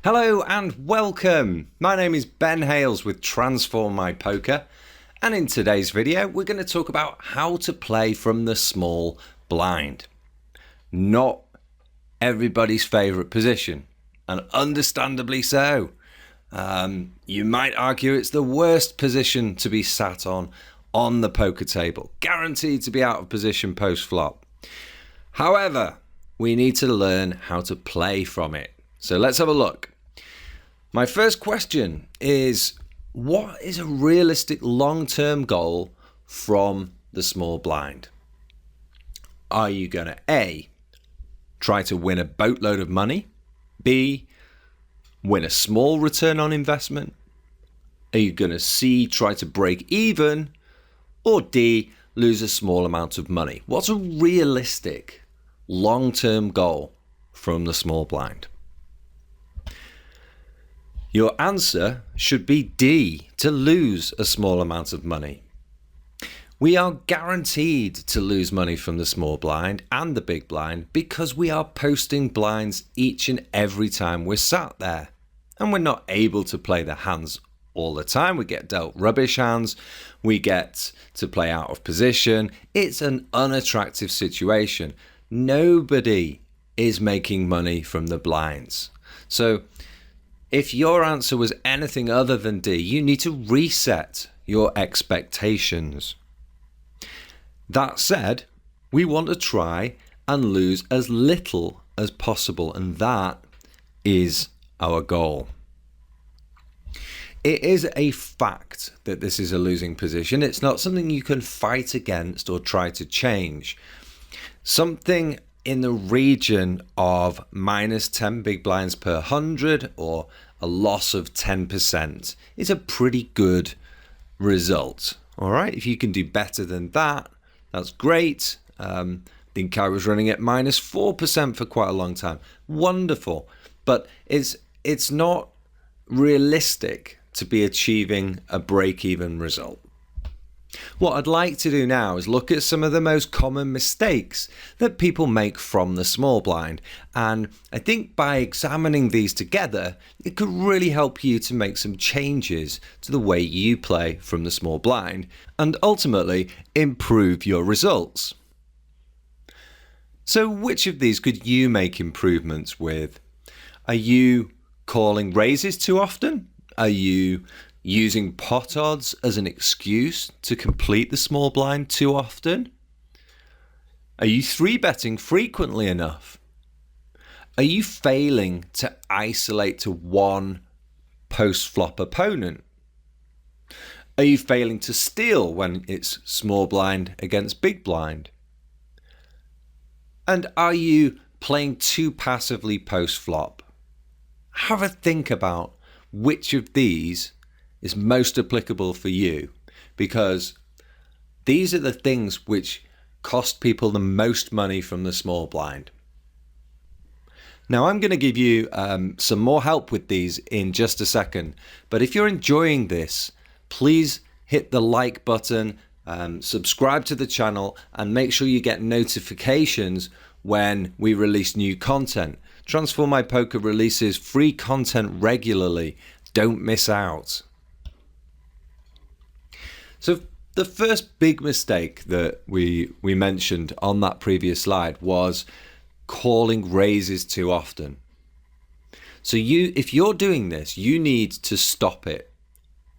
Hello and welcome. My name is Ben Hales with Transform My Poker, and in today's video we're going to talk about how to play from the small blind. Not everybody's favourite position, and understandably so. You might argue it's the worst position to be sat on the poker table, guaranteed to be out of position post-flop. However, we need to learn how to play from it. So let's have a look. My first question is, what is a realistic long-term goal from the small blind? Are you going to A, try to win a boatload of money? B, win a small return on investment? Are you going to C, try to break even? Or D, lose a small amount of money? What's a realistic long-term goal from the small blind? Your answer should be D, to lose a small amount of money. We are guaranteed to lose money from the small blind and the big blind because we are posting blinds each and every time we're sat there. And we're not able to play the hands all the time. We get dealt rubbish hands. We get to play out of position. It's an unattractive situation. Nobody is making money from the blinds. So if your answer was anything other than D, you need to reset your expectations. That said, we want to try and lose as little as possible, and that is our goal. It is a fact that this is a losing position. It's not something you can fight against or try to change. Something in the region of minus 10 big blinds per 100 or a loss of 10% is a pretty good result. All right, if you can do better than that, that's great. I think I was running at minus 4% for quite a long time. Wonderful. But it's not realistic to be achieving a break-even result. What I'd like to do now is look at some of the most common mistakes that people make from the small blind. And I think by examining these together, it could really help you to make some changes to the way you play from the small blind and ultimately improve your results. So which of these could you make improvements with? Are you calling raises too often? Are you using pot odds as an excuse to complete the small blind too often? Are you 3-betting frequently enough? Are you failing to isolate to one post-flop opponent? Are you failing to steal when it's small blind against big blind? And are you playing too passively post-flop? Have a think about which of these is most applicable for you, because these are the things which cost people the most money from the small blind. Now I'm going to give you some more help with these in just a second, but if you're enjoying this, please hit the like button, subscribe to the channel, and make sure you get notifications when we release new content. Transform My Poker releases free content regularly. Don't miss out. So the first big mistake that we mentioned on that previous slide was calling raises too often. So if you're doing this, you need to stop it.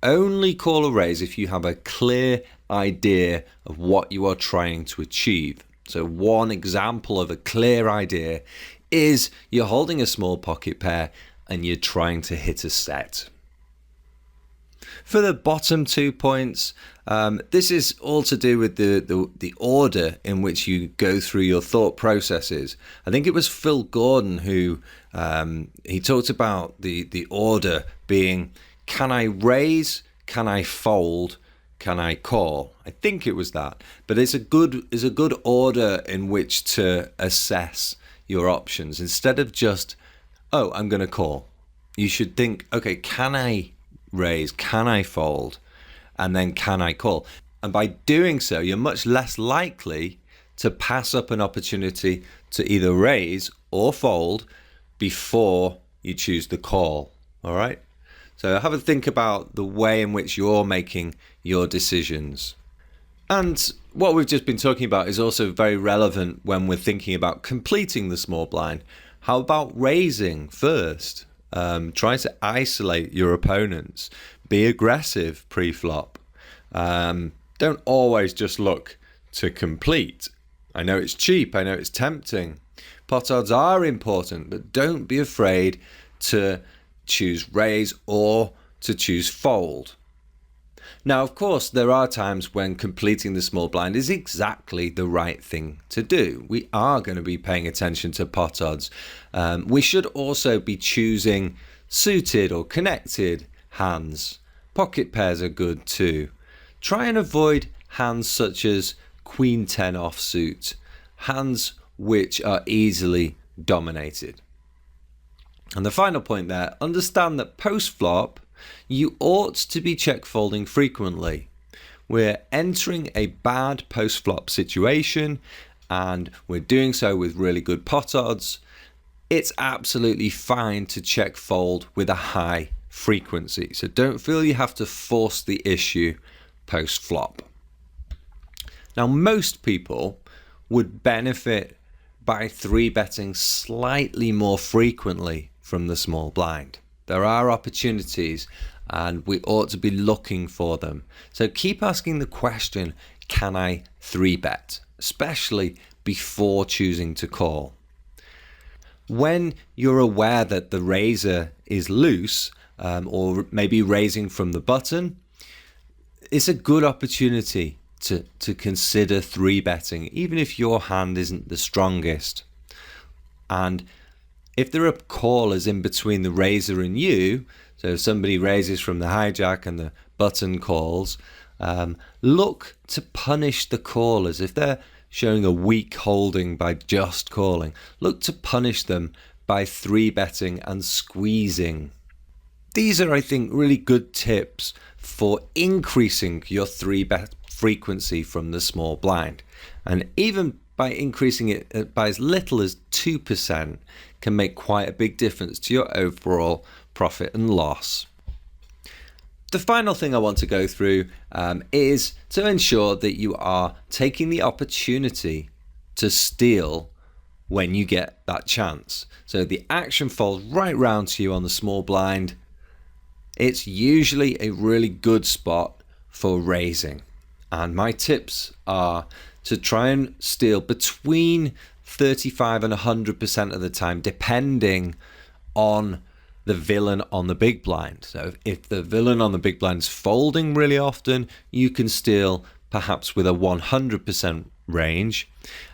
Only call a raise if you have a clear idea of what you are trying to achieve. So one example of a clear idea is you're holding a small pocket pair and you're trying to hit a set. For the bottom 2 points, this is all to do with the order in which you go through your thought processes. I think it was Phil Gordon who he talked about the order being, can I raise, can I fold, can I call? I think it was that. But it's a good order in which to assess your options. Instead of just, oh, I'm going to call, you should think, okay, can I raise, can I fold, and then can I call? And by doing so, you're much less likely to pass up an opportunity to either raise or fold before you choose the call. All right. So have a think about the way in which you're making your decisions. And what we've just been talking about is also very relevant when we're thinking about completing the small blind. How about raising first? Try to isolate your opponents. Be aggressive pre-flop. Don't always just look to complete. I know it's cheap. I know it's tempting. Pot odds are important, but don't be afraid to choose raise or to choose fold. Now, of course, there are times when completing the small blind is exactly the right thing to do. We are going to be paying attention to pot odds. We should also be choosing suited or connected hands. Pocket pairs are good too. Try and avoid hands such as Queen 10 offsuit, hands which are easily dominated. And the final point there, understand that post-flop, you ought to be check folding frequently. We're entering a bad post-flop situation and we're doing so with really good pot odds. It's absolutely fine to check fold with a high frequency. So don't feel you have to force the issue post-flop. Now, most people would benefit by 3-betting slightly more frequently from the small blind. There are opportunities and we ought to be looking for them. So keep asking the question, can I 3-bet? Especially before choosing to call. When you're aware that the raiser is loose or maybe raising from the button, it's a good opportunity to consider 3-betting, even if your hand isn't the strongest. And if there are callers in between the raiser and you, so if somebody raises from the hijack and the button calls, look to punish the callers. If they're showing a weak holding by just calling, look to punish them by 3-betting and squeezing. These are, I think, really good tips for increasing your 3-bet frequency from the small blind. And even by increasing it by as little as 2% can make quite a big difference to your overall profit and loss. The final thing I want to go through is to ensure that you are taking the opportunity to steal when you get that chance. So the action falls right round to you on the small blind. It's usually a really good spot for raising. And my tips are to try and steal between 35 and 100% of the time, depending on the villain on the big blind. So if the villain on the big blind is folding really often, you can steal perhaps with a 100% range.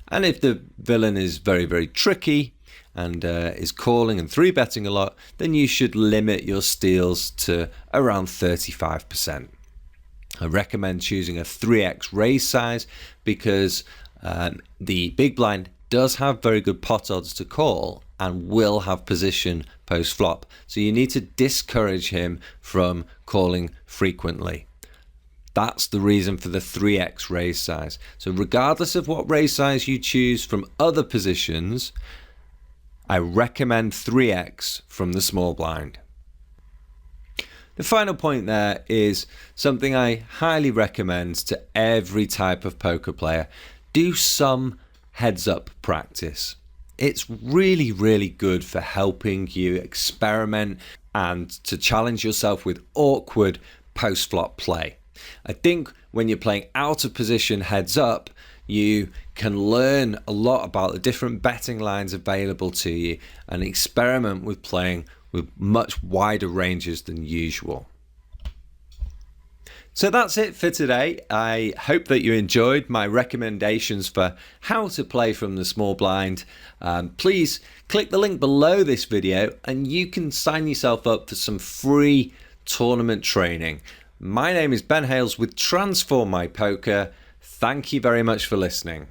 And if the villain is very, very tricky and is calling and 3-betting a lot, then you should limit your steals to around 35%. I recommend choosing a 3x raise size because the big blind does have very good pot odds to call and will have position post flop. So you need to discourage him from calling frequently. That's the reason for the 3x raise size. So regardless of what raise size you choose from other positions, I recommend 3x from the small blind. The final point there is something I highly recommend to every type of poker player. Do some heads up practice. It's really, really good for helping you experiment and to challenge yourself with awkward post-flop play. I think when you're playing out of position heads up, you can learn a lot about the different betting lines available to you and experiment with playing with much wider ranges than usual. So that's it for today. I hope that you enjoyed my recommendations for how to play from the small blind. Please click the link below this video and you can sign yourself up for some free tournament training. My name is Ben Hales with Transform My Poker. Thank you very much for listening.